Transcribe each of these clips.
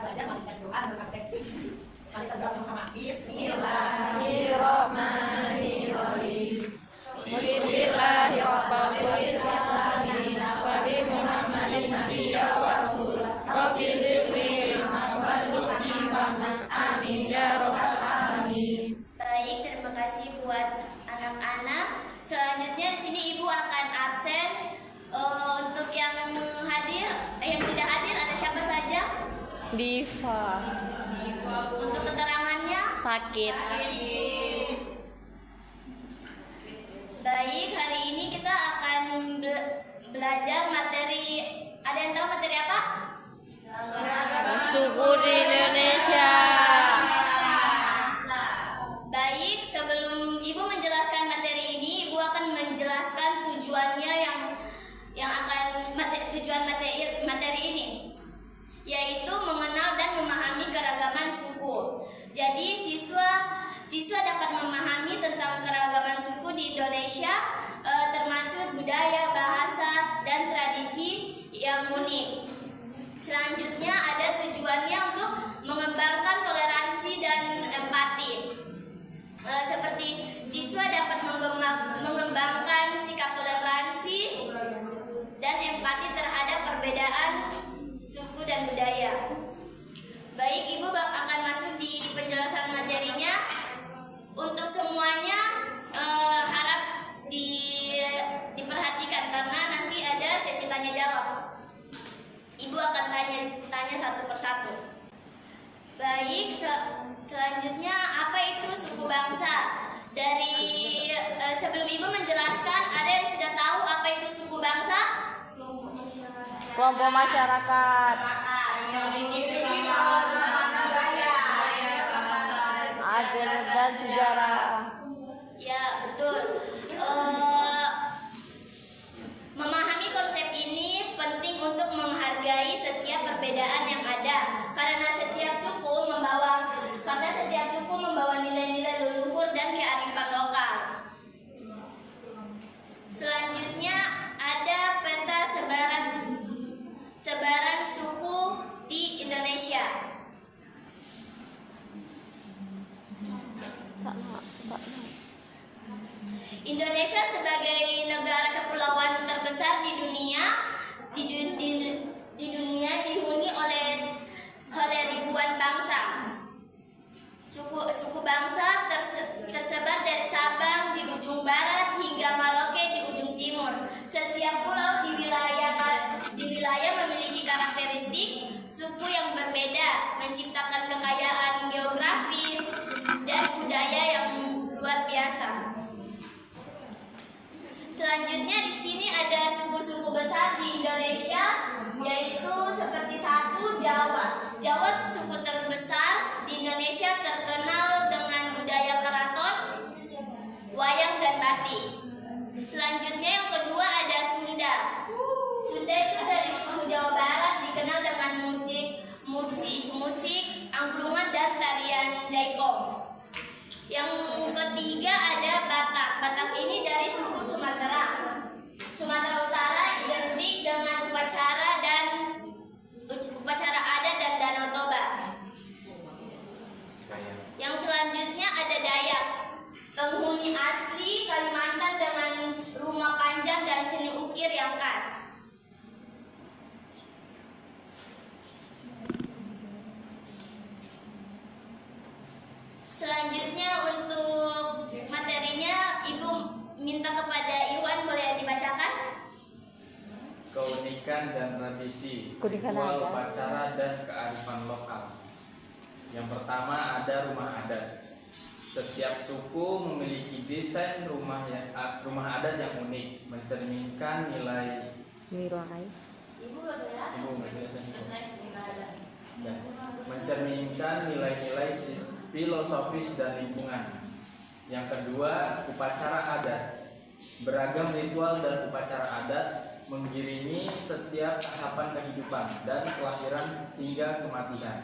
belajar malikan Quran berpraktek. Mari kita berdoa sama-sama. Bismillahirrahmanirrahim. Alhamdulillahi rabbil alamin wa bi Muhammadin nabiyya wa rasulah. Rabbi zidni ilman warzuqni fahman. Amin ya rabbal alamin. Baik, terima kasih buat anak-anak. Selanjutnya di sini Ibu akan absen. Untuk yang hadir, yang tidak hadir ada siapa saja? Diva. Untuk keterangannya Sakit. baik, hari ini kita akan belajar materi. Ada yang tahu materi apa? Suku di Indonesia. Baik, sebelum Ibu menjelaskan materi ini, Ibu akan menjelaskan tujuannya yang akan tujuan materi ini, yaitu mengenal dan memahami keragaman suku. Jadi siswa dapat memahami tentang keragaman suku di Indonesia, termasuk budaya, bahasa, dan tradisi yang unik. Selanjutnya ada tujuannya untuk mengembangkan toleransi dan empati. Seperti siswa dapat mengembangkan sikap toleransi dan empati terhadap perbedaan suku dan budaya. Baik, Ibu akan masuk di penjelasan materinya. Untuk semuanya harap diperhatikan karena nanti ada sesi tanya jawab. Ibu akan tanya satu persatu. Baik, selanjutnya apa itu suku bangsa? Sebelum Ibu menjelaskan, ada yang sudah tahu apa itu suku bangsa? Kelompok masyarakat. Adat dan sejarah. Ya, betul. Memahami konsep ini penting untuk menghargai setiap perbedaan yang ada, karena setiap suku membawa nilai-nilai leluhur dan kearifan lokal. Selanjutnya ada peta sebaran suku di Indonesia. Indonesia sebagai negara kepulauan terbesar di dunia dihuni oleh ribuan bangsa. Suku bangsa tersebar dari Sabang di ujung barat hingga Merauke di ujung timur. Setiap pulau di wilayah memiliki karakteristik suku yang berbeda, menciptakan kekayaan geografis dan budaya yang luar biasa. Selanjutnya di sini ada suku-suku besar di Indonesia, yaitu seperti satu, Jawa. Jawa suku terbesar di Indonesia, terkenal dengan budaya keraton, wayang dan batik. Selanjutnya yang kedua ada Sunda. Sunda itu dari suku Jawa Barat, dikenal dengan musik angklungan dan tarian jaipong. Yang ketiga ada Batak. Batak ini dari suku Sumatera. Sumatera Utara identik dengan upacara adat dan Danau Toba. Yang selanjutnya ada Dayak, penghuni asli Kalimantan dengan rumah panjang dan seni ukir yang khas. Selanjutnya untuk materinya, Ibu minta kepada Iwan, boleh dibacakan? Keunikan dan tradisi, ritual, upacara dan kearifan lokal. Yang pertama ada rumah adat. Setiap suku memiliki desain rumah adat yang unik, mencerminkan nilai. Ibu mencerminkan nilai-nilai filosofis dan lingkungan. Yang kedua, upacara adat. Beragam ritual dan upacara adat mengiringi setiap tahapan kehidupan dan kelahiran hingga kematian.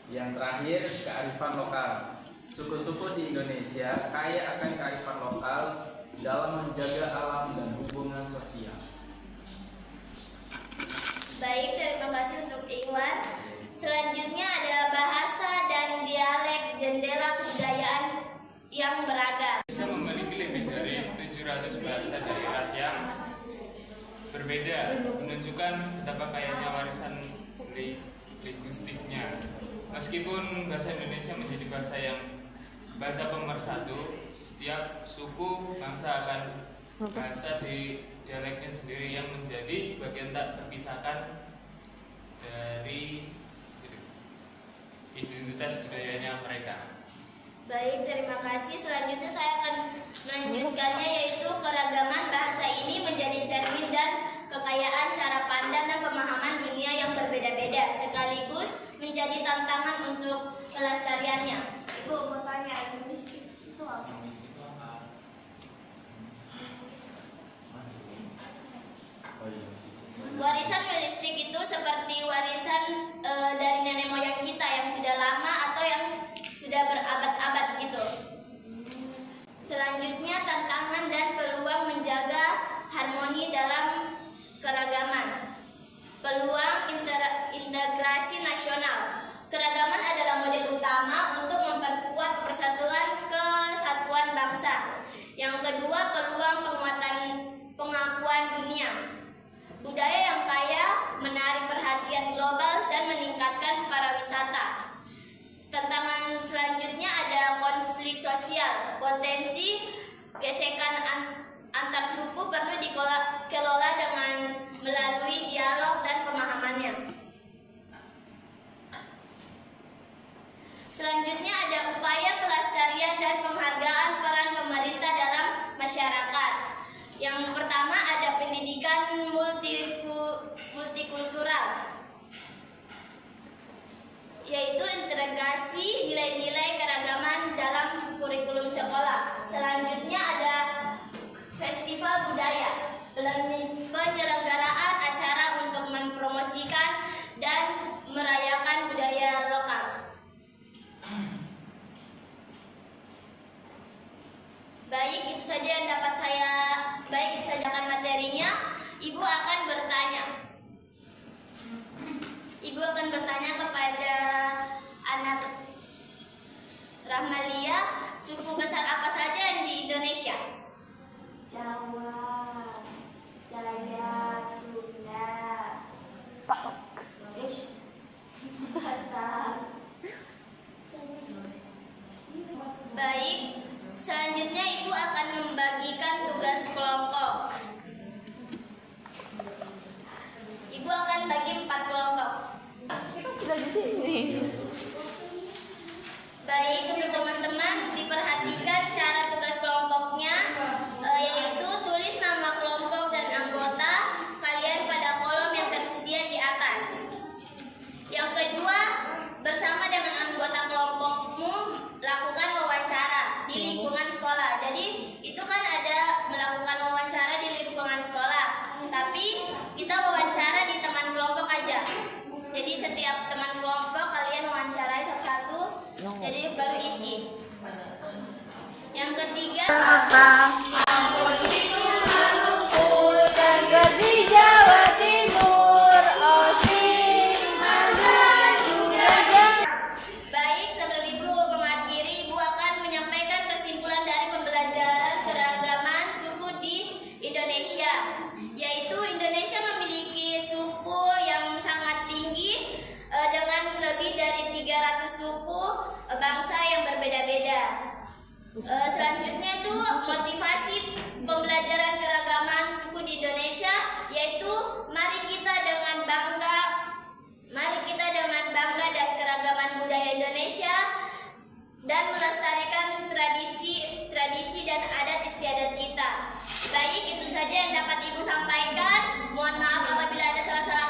Yang terakhir, kearifan lokal. Suku-suku di Indonesia kaya akan kearifan lokal dalam menjaga alam dan hubungan sosial. Baik, terima kasih untuk Iwan. 300 bahasa daerah yang berbeda, menunjukkan betapa kayanya warisan linguistiknya. Meskipun bahasa Indonesia menjadi bahasa pemersatu, setiap suku bangsa akan bahasa di dialeknya sendiri yang menjadi bagian tak terpisahkan dari identitas budayanya mereka. Baik, terima kasih. Selanjutnya saya akan melanjutkannya, yaitu keragaman bahasa ini menjadi cermin dan kekayaan cara pandang dan pemahaman dunia yang berbeda-beda, sekaligus menjadi tantangan untuk kelestariannya. Ibu mau tanya, linguistik itu apa? Warisan linguistik itu seperti warisan dari nenek moyang kita yang sudah lama atau yang sudah berabad-abad gitu. Selanjutnya, tantangan dan peluang menjaga harmoni dalam keragaman. Peluang integrasi nasional. Keragaman adalah model utama untuk memperkuat persatuan kesatuan bangsa. Yang kedua, peluang pengakuan dunia. Budaya yang kaya menarik perhatian global dan meningkatkan pariwisata. Tantangan selanjutnya ada konflik sosial. Potensi gesekan antar suku perlu dikelola dengan melalui dialog dan pemahamannya. Selanjutnya ada upaya pelestarian dan penghargaan peran pemerintah dalam masyarakat. Yang pertama ada pendidikan multikultural, yaitu integrasi nilai-nilai keragaman dalam kurikulum sekolah. Selanjutnya ada festival budaya, penyelenggaraan acara untuk mempromosikan dan merayakan budaya lokal. Baik, itu saja yang dapat saya akan materinya. Ibu akan bertanya kepada anak Rahmalia, suku besar apa saja yang di Indonesia? Jawa, Dayak, Sunda, Batak. Baik, selanjutnya Ibu akan membagikan tugas kelompok. Ibu akan bagi 4 kelompok. Kita di sini. Baik, untuk teman-teman diperhatikan cara tugas kelompoknya, yaitu tulis nama kelompok dan anggota kalian pada kolom yang tersedia di atas. Yang kedua, bersama dengan anggota kelompokmu lakukan wawancara di lingkungan sekolah. Jadi itu kan ada melakukan wawancara di lingkungan sekolah, tapi kita wawancara di teman kelompok aja. Jadi setiap teman kelompok kalian wawancarai satu-satu, jadi baru isi. Yang ketiga, Di Jawa Timur, Osing, baik, sebelum Ibu mengakhiri, Ibu akan menyampaikan kesimpulan dari pembelajaran keragaman suku di Indonesia, yaitu Indonesia memiliki suku yang sangat tinggi dengan lebih dari 300 suku bangsa yang berbeda-beda. Selanjutnya itu motivasi pembelajaran keragaman suku di Indonesia, yaitu mari kita dengan bangga dan keragaman budaya Indonesia dan melestarikan tradisi dan adat istiadat kita. Baik, itu saja yang dapat Ibu sampaikan. Mohon maaf apabila ada salah-salah